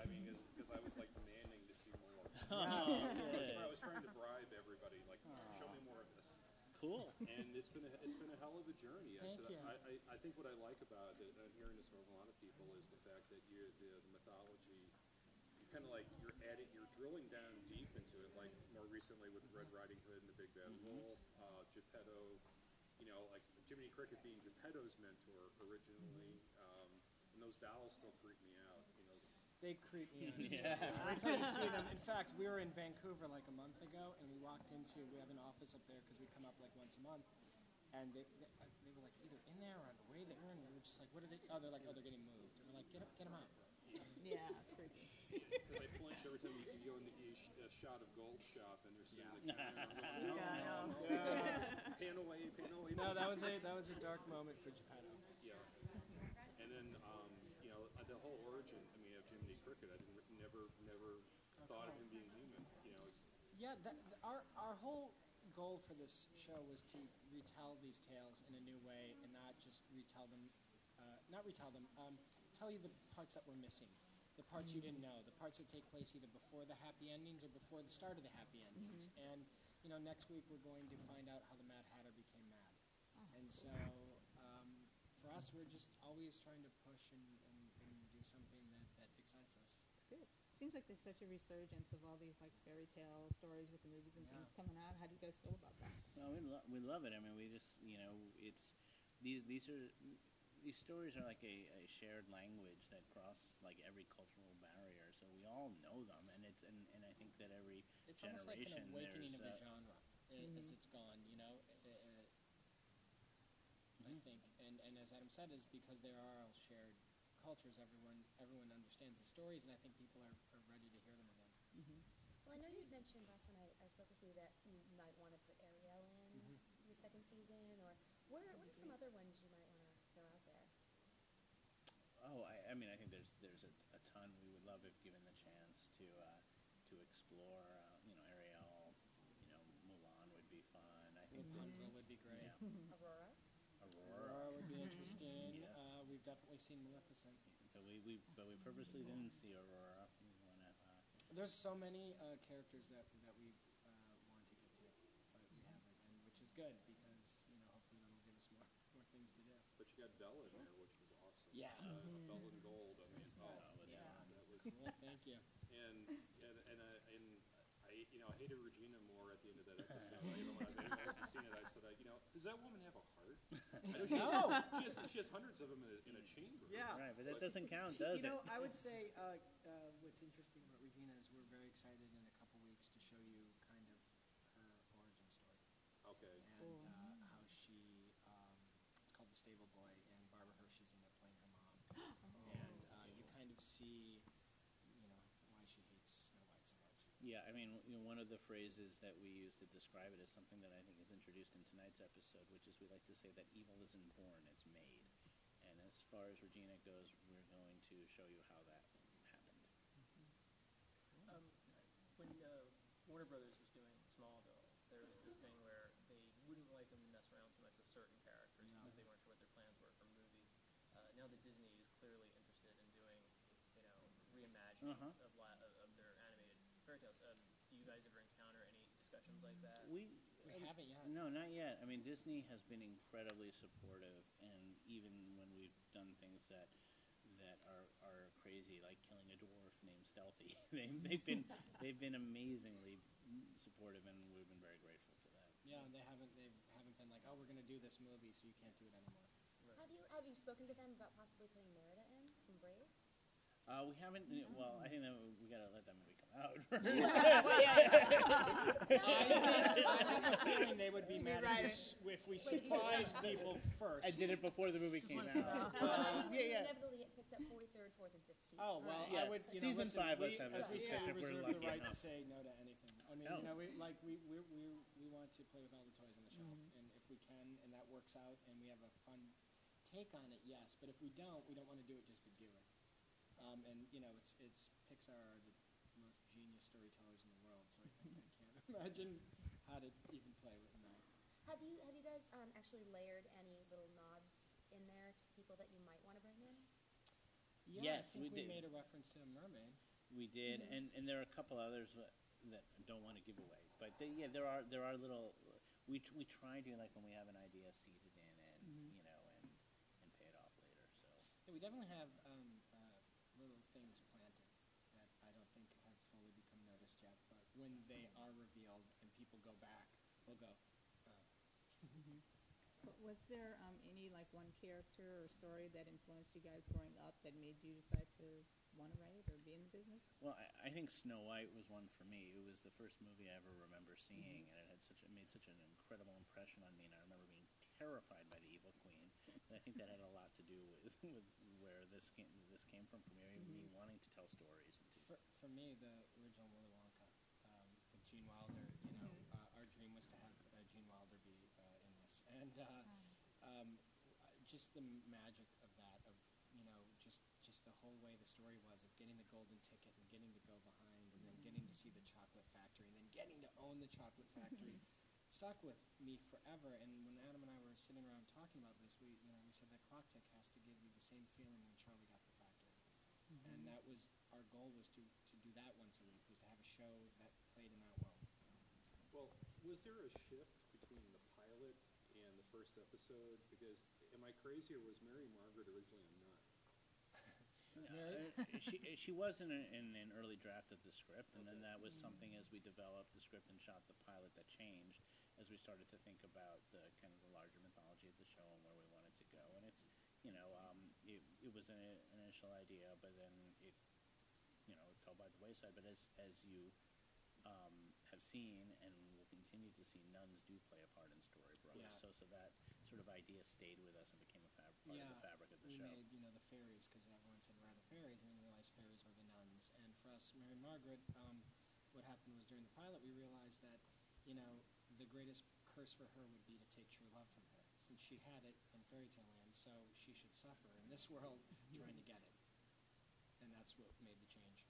I mean, because I was like demanding to see more. Yes. I was trying to bribe everybody, like, show me more of this. Cool. And it's been a hell of a journey. Thank you. I think what I like about it, I'm hearing this from a lot of people, is the fact that the mythology, you kind of like, you're drilling down deep into it, like more recently with Red Riding Hood and the Big Bad Wolf, Geppetto, like Jiminy Cricket being Geppetto's mentor originally, and those dolls still freak me out, They creep me out. Yeah. Every time you see them. In fact, we were in Vancouver like a month ago, and we walked into, we have an office up there because we come up like once a month, and they were like either in there or on the way there, and we were just like, what are they? Oh, they're like, oh, they're getting moved. And we're like, get them out. Yeah, it's creepy. They flinch every time you go into a shot of Gold Shop and they're sitting in the counter. Yeah, I know. Pan away. No, that was a dark moment for Geppetto. Yeah. And then, the whole origin, of Jiminy Cricket, I never thought of him being human, Yeah, our whole goal for this show was to retell these tales in a new way and not just tell you the parts that were missing, the parts you didn't know, the parts that take place either before the happy endings or before the start of the happy endings. And, next week we're going to find out how the Mad Hatter became mad. And so, for us, we're just always trying to push and do something that excites us. It's good. Seems like there's such a resurgence of all these like fairy tale stories with the movies and things coming out. How do you guys feel about that? Well, we love it. I mean, we just it's these stories are like a shared language that cross like every cultural barrier. So we all know them, and I think that every It's generation almost like an awakening of the there's genre as it's gone. I think, and as Adam said, is because there are all shared cultures. Everyone understands the stories, and I think people are ready to hear them again. Well, I know you'd mentioned last time I spoke with you that you might want to put Ariel in your second season, or what are some other ones you might want to throw out there? Oh, I mean, I think there's a ton. We would love if given the chance to explore. Ariel. Mulan would be fun. I think Rapunzel would be great. Yeah. Aurora would be interesting. Yes. We've definitely seen Maleficent. But we purposely didn't see Aurora. We wanna, There's so many characters that we want to get to, but we haven't, and which is good because hopefully that'll give us more things to do. But you got Belle in there, which was awesome. Yeah. Belle in Gold. I mean, that was fun. that was Cool. Thank you. And I hated Regina more at the end of that episode. When I wasn't seeing it, I said, does that woman have a heart? No. She has hundreds of them in a chamber. Yeah. right, but that doesn't count, does it? I would say what's interesting about Regina is we're very excited in a couple weeks to show you kind of her origin story. Okay. And how she, it's called The Stable Boy, and Barbara Hershey's in there playing her mom. And you kind of see, why she hates Snow White so much. Yeah, I mean, one of the phrases that we use to describe it is something that I think is introduced in tonight's episode, which is we like to say that evil isn't born, it's made. And as far as Regina goes, we're going to show you how that happened. When Warner Brothers was doing Smallville, there was this thing where they wouldn't like them to mess around too much with certain characters because they weren't sure what their plans were for movies. Now that Disney is clearly interested in doing, reimaginings of their animated fairy tales, do you guys ever encounter any discussions like that? We haven't yet. No, not yet. I mean, Disney has been incredibly supportive, and even when we've done things that are crazy, like killing a dwarf named Stealthy, they've been amazingly supportive, and we've been very grateful for that. Yeah, they haven't been like, oh, we're going to do this movie, so you can't do it anymore. Right. Have you spoken to them about possibly putting Merida in from Brave? We haven't. Well, I think that we gotta let that movie come out. I have a feeling they would be mad if we surprised people first. I did it before the movie came out. Inevitably, it picked up 43rd, 4th, and 5th season. Oh well, yeah. I would. Season listen, 5. Let's have this as we discussion if we're reserve lucky the right enough. to say no to anything. I mean, No. we want to play with all the toys on the shelf, and if we can, and that works out, and we have a fun take on it, yes. But if we don't want to do it just to do it. And it's Pixar are the most genius storytellers in the world, so I can't imagine how to even play with them. Have you guys actually layered any little nods in there to people that you might want to bring in? Yeah, Yes, I think we did. made a reference to a mermaid. We did, and there are a couple others that I don't want to give away, but there are little. We try to, like, when we have an idea, seed it in, and you know, and pay it off later. So Yeah, we definitely have little things planted that I don't think have fully become noticed yet, but when they are revealed and people go back, we'll go, But was there any like one character or story that influenced you guys growing up that made you decide to want to write or be in the business? well, I think Snow White was one for me. It was the first movie I ever remember seeing, and it made such an incredible impression on me. And I remember being terrified by the evil queen. And I think that had a lot to do with where this came from for me. Me wanting to tell stories and to. For me, the original Willy Wonka with Gene Wilder, you know, our dream was to have Gene Wilder be in this. And just the magic of that, of, you know, just the whole way the story was of getting the golden ticket and getting to go behind and then getting to see the chocolate factory and then getting to own the chocolate factory stuck with me forever. And when Adam and I were sitting around talking about this, we said that clock tick has to give you the same feeling when Charlie got the factory. And that was our goal, was to do that once a week, was to have a show that played in that world. Well, was there a shift between the pilot and the first episode? Because, am I crazy, or was Mary Margaret originally a nun? She was in an early draft of the script, and then that was something as we developed the script and shot the pilot that changed as we started to think about the kind of the larger mythology of the show and where we wanted to go. And it's, you know, it was an initial idea, but then it, you know, it fell by the wayside. But as you have seen and will continue to see, nuns do play a part in Storybrooke. Yeah. So that sort of idea stayed with us and became a part of the fabric of the we show. made, you know, the fairies, because everyone said, where are the fairies? And then we realized fairies were the nuns. And for us, Mary Margaret, what happened was during the pilot, we realized that, you know, the greatest curse for her would be to take true love from her, since she had it in fairy tale land, so she should suffer in this world trying to get it. And that's what made the change.